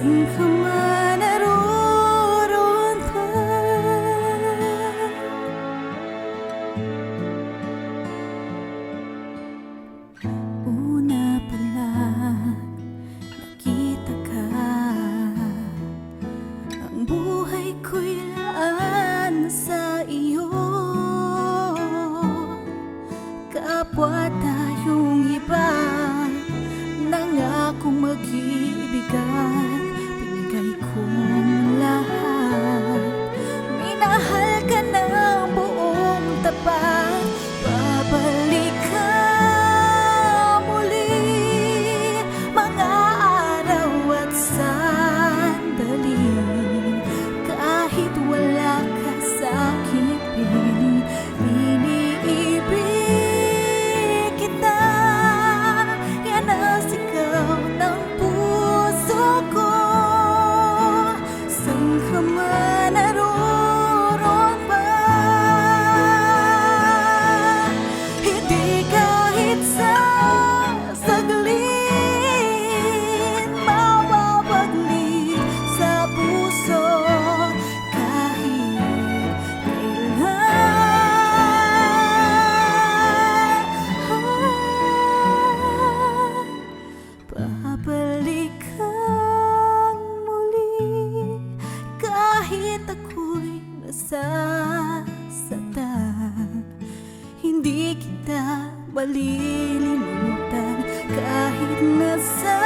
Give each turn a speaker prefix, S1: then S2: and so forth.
S1: Saan ka man naroon pa, una pa lang nakita ka, ang buhay ko'y laan na sa iyo. Kapwa tayong iba, nangakong mag-iibigan, binigay kong lahat. Minahal ka ng buong tapat, babalik ka muli. Mga araw at sandali, kahit wala ka sa aking piling, iniibig kita. Yan ang sigaw ng puso ko. Saan ka man naroon pa, hindi kahit sa saglit mababaglit sa puso, kahit kailan. Babalik kang muli, kahit ako'y nasasaktan. Hindi kita malilimutan kahit nasa